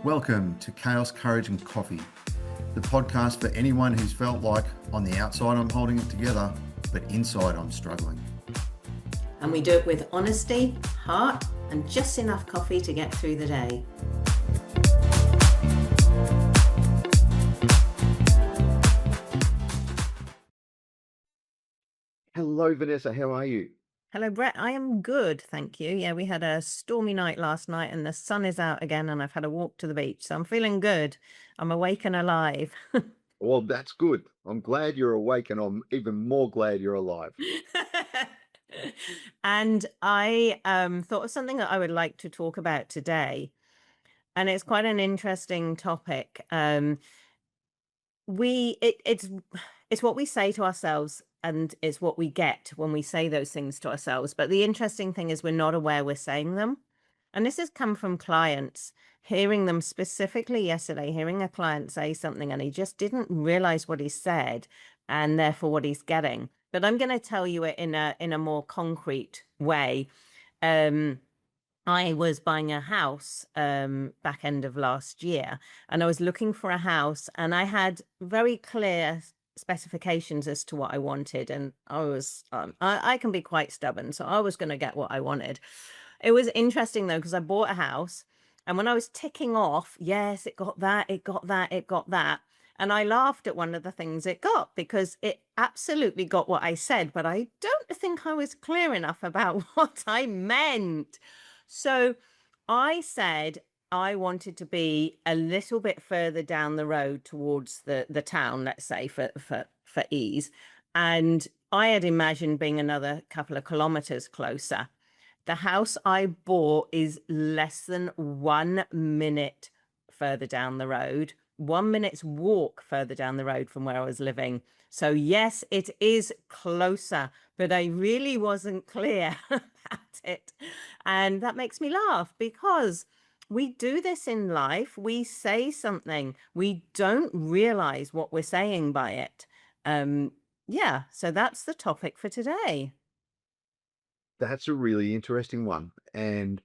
Welcome to Chaos, Courage and Coffee, the podcast for anyone who's felt like on the outside I'm holding it together, but inside I'm struggling. And we do it with honesty, heart, and just enough coffee to get through the day. Hello, Vanessa. How are you? Hello, Brett. I am good, thank you. Yeah, we had a stormy night last night and the sun is out again and I've had a walk to the beach. So I'm feeling good. I'm awake and alive. Well, that's good. I'm glad you're awake, and I'm even more glad you're alive. And I thought of something that I would like to talk about today. And it's quite an interesting topic. It's what we say to ourselves and it's what we get when we say those things to ourselves. But the interesting thing is we're not aware we're saying them. And this has come from clients, hearing them specifically yesterday, hearing a client say something and he just didn't realize what he said and therefore what he's getting. But I'm going to tell you it in a more concrete way. I was buying a house back end of last year, and I was looking for a house, and I had very clear specifications as to what I wanted. And I can be quite stubborn, so I was going to get what I wanted. It was interesting though, because I bought a house, and when I was ticking off, yes, it got that, it got that, it got that. And I laughed at one of the things it got because it absolutely got what I said, but I don't think I was clear enough about what I meant. So I said I wanted to be a little bit further down the road towards the town, let's say for ease. And I had imagined being another couple of kilometers closer. The house I bought is less than 1 minute further down the road, 1 minute's walk further down the road from where I was living. So yes, it is closer, but I really wasn't clear about it. And that makes me laugh because we do this in life. We say something, we don't realize what we're saying by it. Yeah, so that's the topic for today. That's a really interesting one. And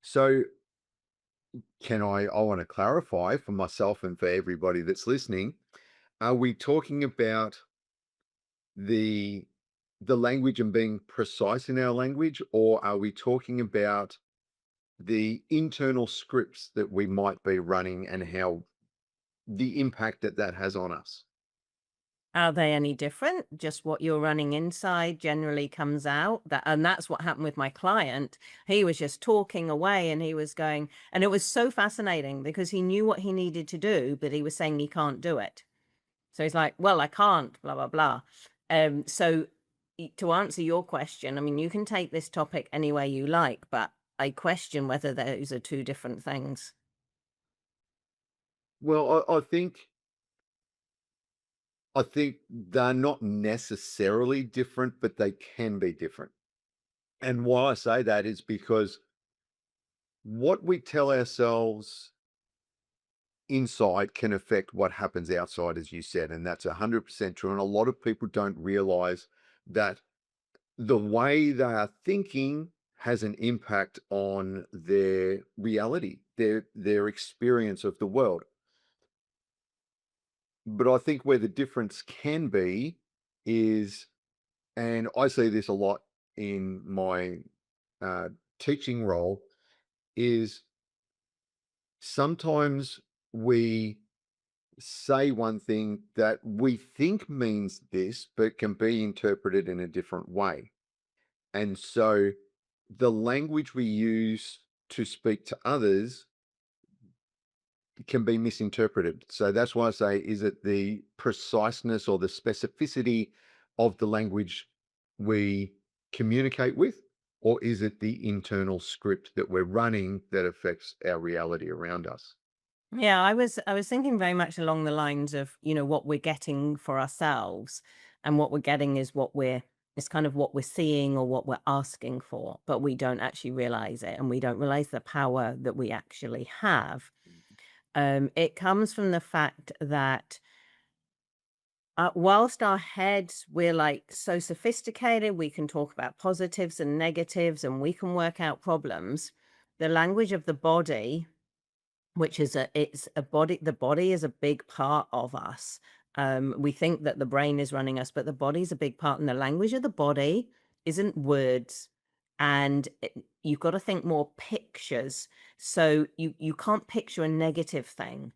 so, I want to clarify for myself and for everybody that's listening, are we talking about the the language and being precise in our language, or are we talking about the internal scripts that we might be running and how the impact that that has on us? Are they any different? Just what you're running inside generally comes out. And that's what happened with my client. He was just talking away and he was going, and it was so fascinating because he knew what he needed to do, but he was saying he can't do it. So he's like, well, I can't, blah, blah, blah. So to answer your question, I mean, you can take this topic any way you like, but I question whether those are two different things. Well, I think they're not necessarily different, but they can be different. And why I say that is because what we tell ourselves inside can affect what happens outside, as you said. And that's 100% true. And a lot of people don't realize that the way they are thinking has an impact on their reality, their experience of the world. But I think where the difference can be is, and I see this a lot in my uh, teaching role, is sometimes we say one thing that we think means this, but can be interpreted in a different way. And so the language we use to speak to others can be misinterpreted. So that's why I say, is it the preciseness or the specificity of the language we communicate with, or is it the internal script that we're running that affects our reality around us? Yeah, I was thinking very much along the lines of, what we're getting for ourselves and what we're getting is it's kind of what we're seeing or what we're asking for, but we don't actually realize it and we don't realize the power that we actually have. It comes from the fact that whilst our heads, we're like so sophisticated, we can talk about positives and negatives and we can work out problems. The language of the body which is it's a body. The body is a big part of us. We think that the brain is running us, but the body's a big part, and the language of the body isn't words. And you've got to think more pictures. So you can't picture a negative thing.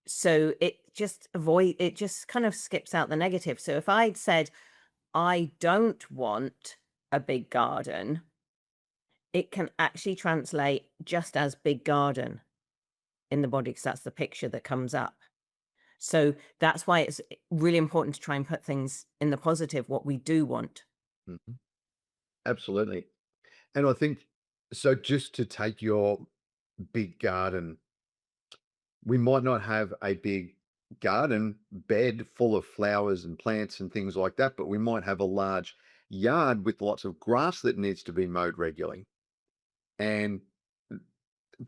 So it just kind of skips out the negative. So if I'd said, I don't want a big garden, it can actually translate just as big garden in the body, because that's the picture that comes up. So that's why it's really important to try and put things in the positive, what we do want. Mhm. Absolutely. And I think so just to take your big garden, we might not have a big garden bed full of flowers and plants and things like that, but we might have a large yard with lots of grass that needs to be mowed regularly. And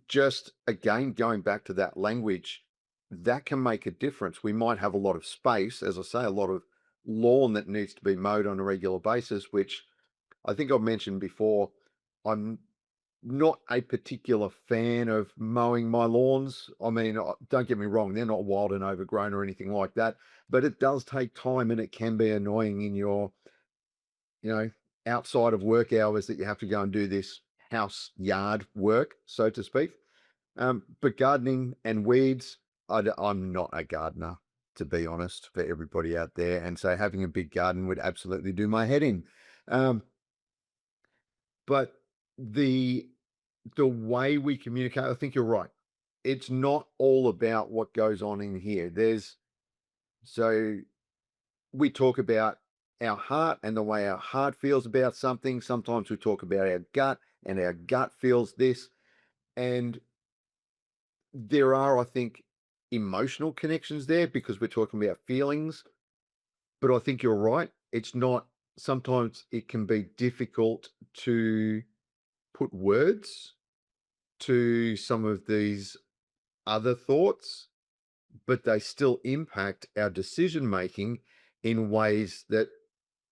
just again, going back to that language, that can make a difference. We might have a lot of space, as I say, a lot of lawn that needs to be mowed on a regular basis, which I think I've mentioned before. I'm not a particular fan of mowing my lawns. I mean, don't get me wrong, they're not wild and overgrown or anything like that, but it does take time and it can be annoying in your, you know, outside of work hours that you have to go and do this house yard work, so to speak. But gardening and weeds, I'm not a gardener, to be honest, for everybody out there. And so having a big garden would absolutely do my head in. Um, but the the way we communicate, I think you're right. It's not all about what goes on in here. So we talk about our heart and the way our heart feels about something. Sometimes we talk about our gut and our gut feels this. And there are, I think, emotional connections there because we're talking about feelings. But I think you're right. It's not, sometimes it can be difficult to put words to some of these other thoughts, but they still impact our decision making in ways that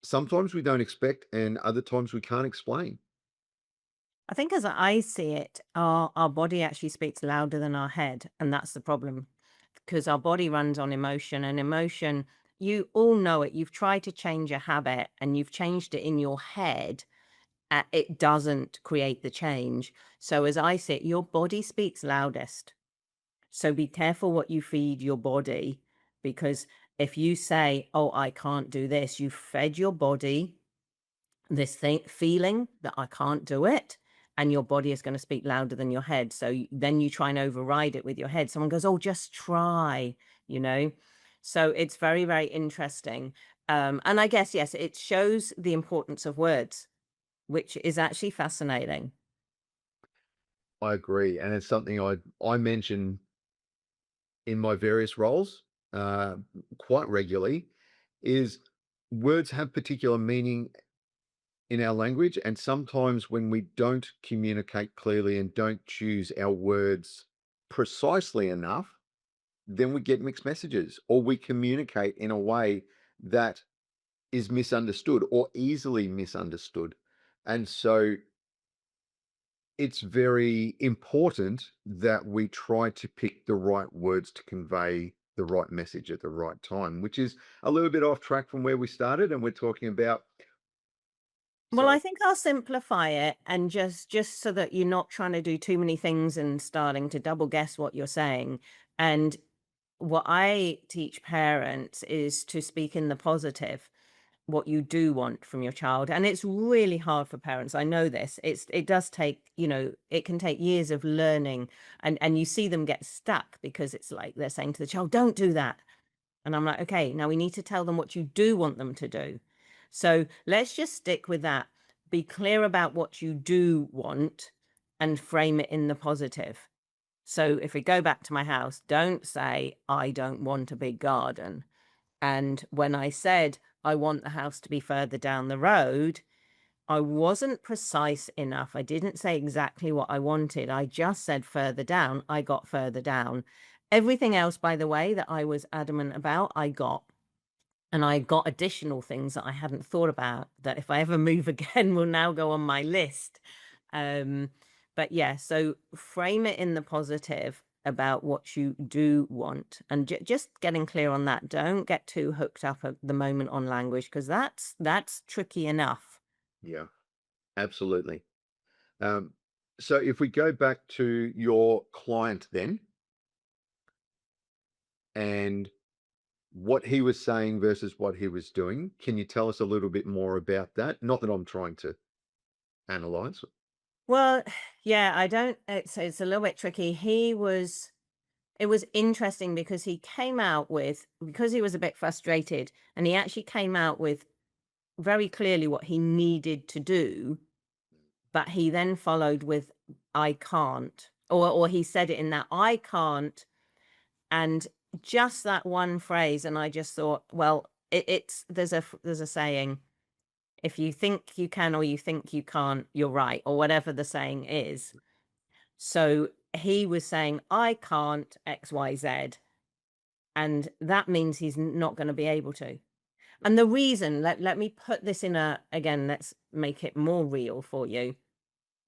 sometimes we don't expect and other times we can't explain. I think as I see it, our body actually speaks louder than our head, and that's the problem. Because our body runs on emotion, and emotion, you all know it. You've tried to change a habit and you've changed it in your head. It doesn't create the change. So as I see it, your body speaks loudest. So be careful what you feed your body, because if you say, "Oh, I can't do this," you fed your body this feeling that I can't do it, and your body is going to speak louder than your head. So then you try and override it with your head. Someone goes, "Oh, just try," you know. So it's very, very interesting. And I guess yes, it shows the importance of words, which is actually fascinating. I agree. And it's something I mention in my various roles uh, quite regularly is words have particular meaning in our language. And sometimes when we don't communicate clearly and don't choose our words precisely enough, then we get mixed messages or we communicate in a way that is misunderstood or easily misunderstood. And so it's very important that we try to pick the right words to convey the right message at the right time, which is a little bit off track from where we started. And we're talking about, Well, I sorry, think I'll simplify it, and just so that you're not trying to do too many things and starting to double guess what you're saying. And what I teach parents is to speak in the positive, what you do want from your child. And it's really hard for parents. I know this. It does take, it can take years of learning, and you see them get stuck because it's like they're saying to the child, "Don't do that." And I'm like, "Okay, now we need to tell them what you do want them to do." So let's just stick with that. Be clear about what you do want and frame it in the positive. So if we go back to my house, don't say, "I don't want a big garden." And when I said, "I want the house to be further down the road," I wasn't precise enough. I didn't say exactly what I wanted. I just said further down. I got further down. Everything else, by the way, that I was adamant about, I got. And I got additional things that I hadn't thought about that if I ever move again will now go on my list. Um, but yeah, so frame it in the positive. about what you do want, and just getting clear on that. Don't get too hooked up at the moment on language, because that's tricky enough. Yeah, absolutely. Um, so if we go back to your client then, and what he was saying versus what he was doing, can you tell us a little bit more about that? Not that I'm trying to analyze. Well, yeah, I don't. It's a little bit tricky. It was interesting because he came out with, because he was a bit frustrated, and he actually came out with very clearly what he needed to do, but he then followed with "I can't," or he said it in that "I can't," and just that one phrase, and I just thought, well, it's there's a saying, if you think you can or you think you can't, you're right, or whatever the saying is. So he was saying, "I can't XYZ," and that means he's not going to be able to. And the reason, let me put this in again, let's make it more real for you.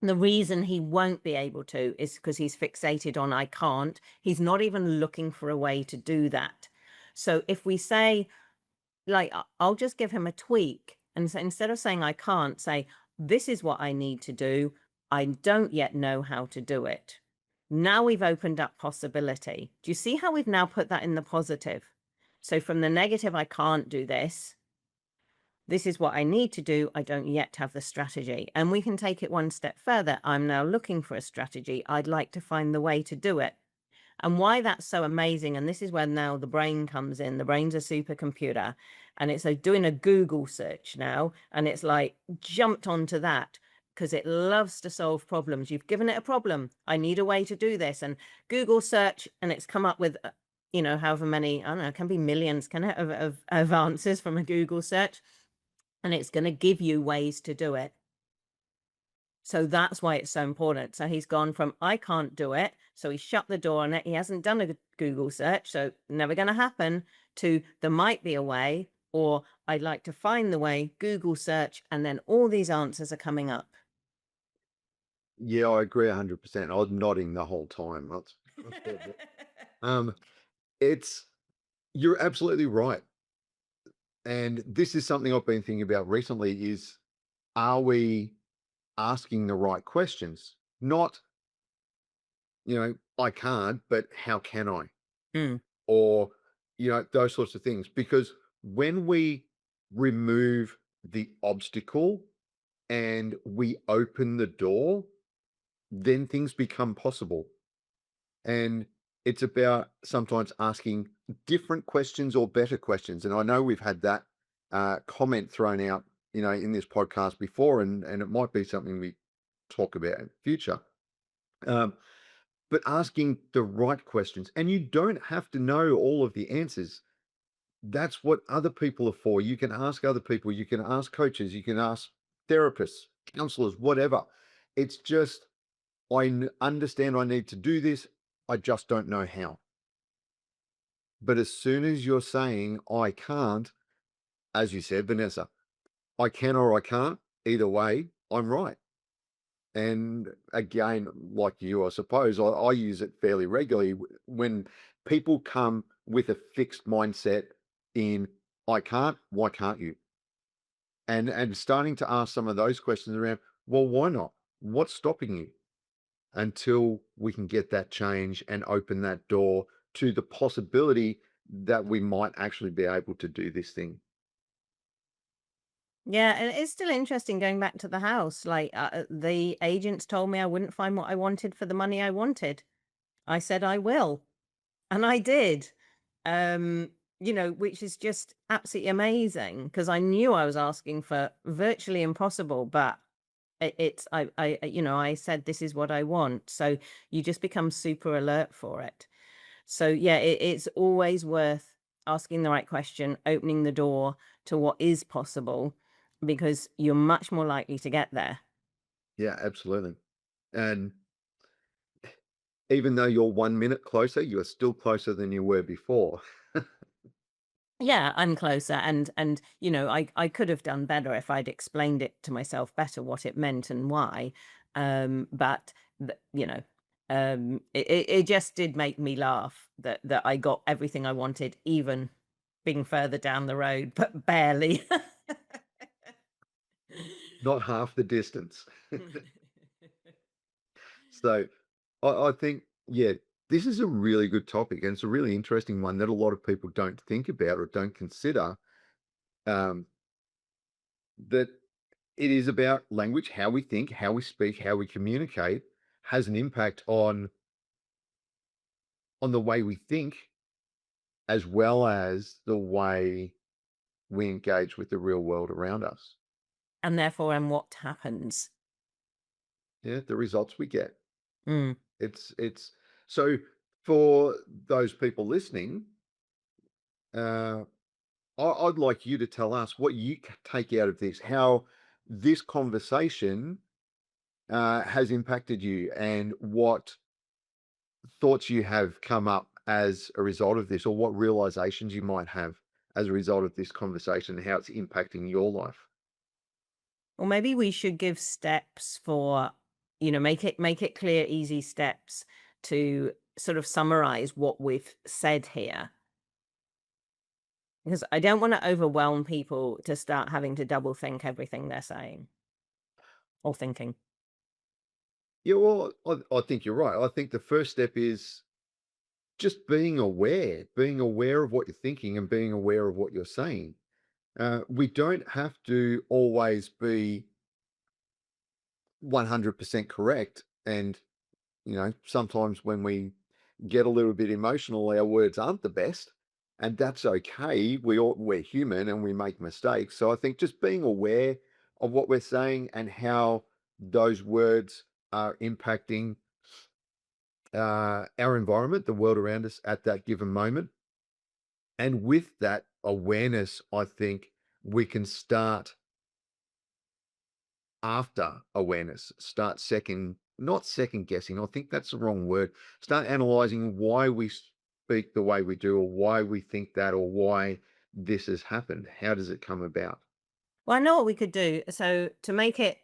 The reason he won't be able to is because he's fixated on "I can't." He's not even looking for a way to do that. So if we say, like, I'll just give him a tweak, and so instead of saying "I can't," say, "This is what I need to do. I don't yet know how to do it." Now we've opened up possibility. Do you see how we've now put that in the positive? So from the negative, "I can't do this," "This is what I need to do. I don't yet have the strategy." And we can take it one step further. "I'm now looking for a strategy. I'd like to find the way to do it." And why that's so amazing, and this is where now the brain comes in. The brain's a supercomputer, and it's doing a Google search now, and it's like jumped onto that because it loves to solve problems. You've given it a problem. "I need a way to do this," and Google search, and it's come up with, however many, I don't know, it can be millions, can it, of answers from a Google search, and it's going to give you ways to do it. So that's why it's so important. So he's gone from "I can't do it," so he shut the door on it. He hasn't done a Google search, so never going to happen, to "There might be a way," or "I'd like to find the way," Google search, and then all these answers are coming up. Yeah, I agree 100%. I was nodding the whole time. That's good. Um, it's You're absolutely right. And this is something I've been thinking about recently is, are we asking the right questions? Not, I can't, but how can I? Mm. Or, those sorts of things. Because when we remove the obstacle and we open the door, then things become possible. And it's about sometimes asking different questions or better questions. And I know we've had that comment thrown out, in this podcast before, and it might be something we talk about in future. Um, but asking the right questions, and you don't have to know all of the answers. That's what other people are for. You can ask other people, you can ask coaches, you can ask therapists, counselors, whatever. It's just, understand I need to do this. I just don't know how. But as soon as you're saying "I can't," as you said, Vanessa, I can or I can't, either way, I'm right. And again, like you, I suppose, I use it fairly regularly when people come with a fixed mindset in "I can't, why can't you?" And starting to ask some of those questions around, well, why not? What's stopping you? Until we can get that change and open that door to the possibility that we might actually be able to do this thing. Yeah, and it's still interesting going back to the house. Like, the agents told me I wouldn't find what I wanted for the money I wanted. I said I will, and I did. Which is just absolutely amazing, because I knew I was asking for virtually impossible, but it's I said this is what I want. So you just become super alert for it. So yeah, it's always worth asking the right question, opening the door to what is possible, because you're much more likely to get there. Yeah, absolutely. And even though you're 1 minute closer, you are still closer than you were before. Yeah, I'm closer, and I could have done better if I'd explained it to myself better, what it meant and why. But It just did make me laugh that I got everything I wanted, even being further down the road, but barely. Not half the distance. So I think, yeah, this is a really good topic, and it's a really interesting one that a lot of people don't think about or don't consider. Um, that it is about language, how we think, how we speak, how we communicate has an impact on the way we think as well as the way we engage with the real world around us. And therefore, and what happens? Yeah, the results we get. Mm. It's so for those people listening, uh, I'd like you to tell us what you take out of this, how this conversation has impacted you, and what thoughts you have come up as a result of this, or what realizations you might have as a result of this conversation, and how it's impacting your life. Or maybe we should give steps for, make it clear, easy steps to sort of summarize what we've said here. Because I don't want to overwhelm people to start having to double think everything they're saying or thinking. Yeah, well, I think you're right. I think the first step is just being aware of what you're thinking and being aware of what you're saying. We don't have to always be 100% correct. And, sometimes when we get a little bit emotional, our words aren't the best. And that's okay. We're human and we make mistakes. So I think just being aware of what we're saying and how those words are impacting our environment, the world around us at that given moment. And with that awareness, I think we can start after awareness, start not second guessing. I think that's the wrong word. Start analyzing why we speak the way we do, or why we think that, or why this has happened. How does it come about? Well, I know what we could do. So to make it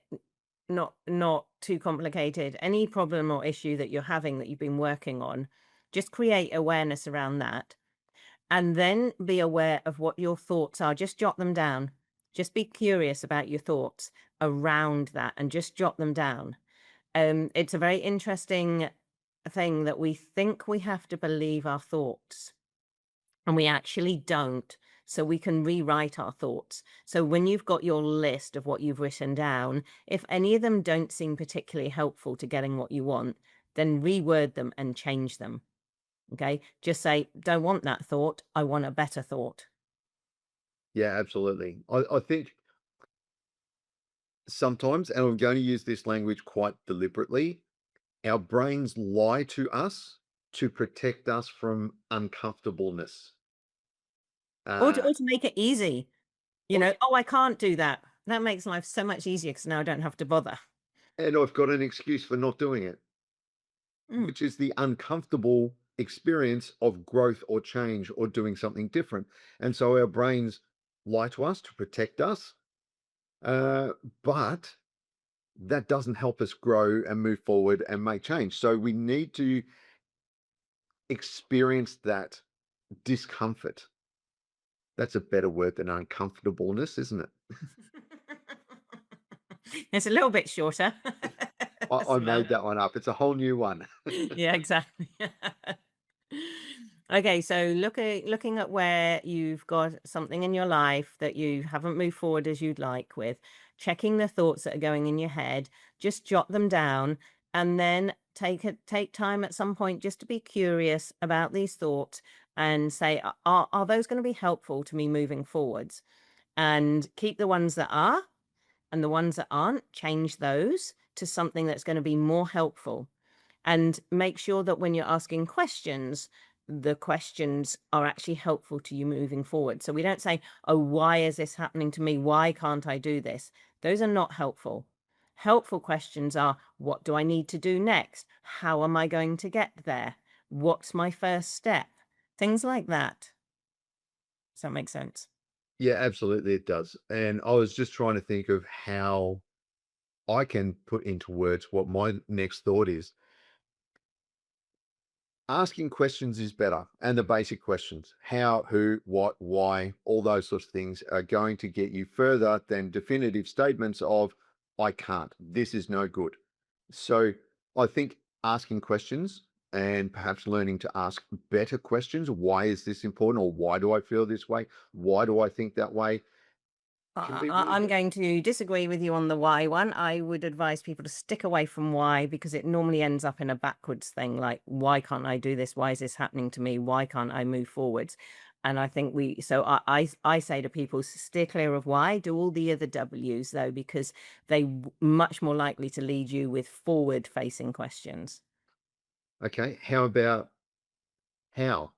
not too complicated, any problem or issue that you're having that you've been working on, just create awareness around that. And then be aware of what your thoughts are. Just jot them down. Just be curious about your thoughts around that and just jot them down. It's a very interesting thing that we think we have to believe our thoughts and we actually don't. So we can rewrite our thoughts. So when you've got your list of what you've written down, if any of them don't seem particularly helpful to getting what you want, then reword them and change them. Okay. Just say, don't want that thought. I want a better thought. Yeah, absolutely. I think sometimes, and I'm going to use this language quite deliberately, our brains lie to us to protect us from uncomfortableness. Or Uh, to make it easy, oh, oh, I can't do that. That makes life so much easier because now I don't have to bother. and I've got an excuse for not doing it, Mm. which is the uncomfortable experience of growth or change or doing something different. And so our brains lie to us to protect us, uh, but that doesn't help us grow and move forward and make change. So we need to experience that discomfort. That's a better word than uncomfortableness, isn't it? It's a little bit shorter as I well. made that one up. It's a whole new one. Yeah, exactly. Okay, so looking at where you've got something in your life that you haven't moved forward as you'd like with, checking the thoughts that are going in your head, just jot them down and then take time at some point just to be curious about these thoughts and say, are those going to be helpful to me moving forwards? And keep the ones that are, and the ones that aren't, change those to something that's going to be more helpful. And make sure that when you're asking questions, the questions are actually helpful to you moving forward. So we don't say, oh, why is this happening to me? Why can't I do this? Those are not helpful. Helpful questions are, what do I need to do next? How am I going to get there? What's my first step? Things like that. Does that make sense? Yeah, absolutely, it does. And I was just trying to think of how I can put into words what my next thought is. asking questions is better. And the basic questions, how, who, what, why, all those sorts of things are going to get you further than definitive statements of, I can't, this is no good. So I think asking questions and perhaps learning to ask better questions. Why is this important? Or why do I feel this way? Why do I think that way? Can be really I'm good. going to disagree with you on the why one. I would advise people to stick away from why, because it normally ends up in a backwards thing like, why can't I do this? Why is this happening to me? Why can't I move forwards? And I think I say to people, steer clear of why, do all the other W's though, because much more likely to lead you with forward facing questions. Okay. How about how?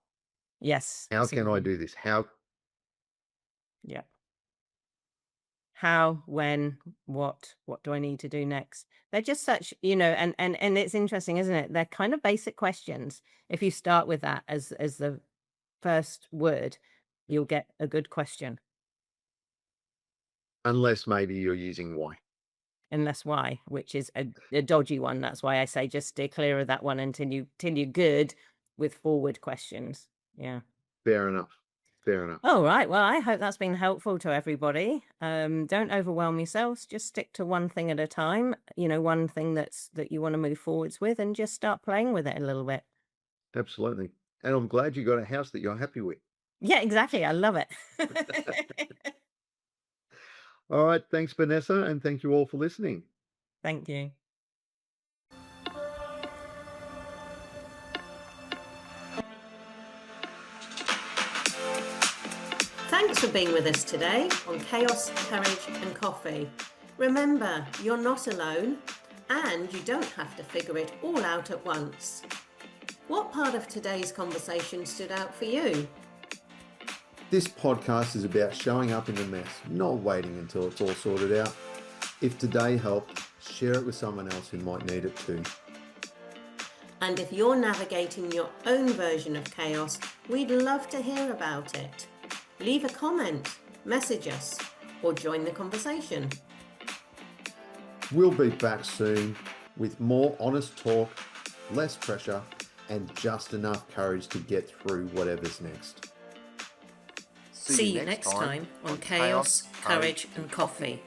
Yes. How That's a can good I one. do this? How? Yeah. How, when, what do I need to do next? They're just such, and it's interesting, isn't it? They're kind of basic questions. If you start with that as the first word, you'll get a good question. Unless maybe you're using why. Unless why, which is a dodgy one. That's why I say just steer clear of that one until you're good with forward questions. Yeah. Fair enough. Fair enough. All right. Well, I hope that's been helpful to everybody. Don't overwhelm yourselves. Just stick to one thing at a time. One thing that you want to move forwards with, and just start playing with it a little bit. Absolutely. And I'm glad you got a house that you're happy with. Yeah, exactly. I love it. All right. Thanks, Vanessa. And thank you all for listening. Thank you. Thanks for being with us today on Chaos, Courage and Coffee. Remember, you're not alone and you don't have to figure it all out at once. What part of today's conversation stood out for you? This podcast is about showing up in the mess, not waiting until it's all sorted out. If today helped, share it with someone else who might need it too. And if you're navigating your own version of chaos, we'd love to hear about it. Leave a comment, message us, or join the conversation. We'll be back soon with more honest talk, less pressure, and just enough courage to get through whatever's next. See you next time on Chaos, Courage and Coffee.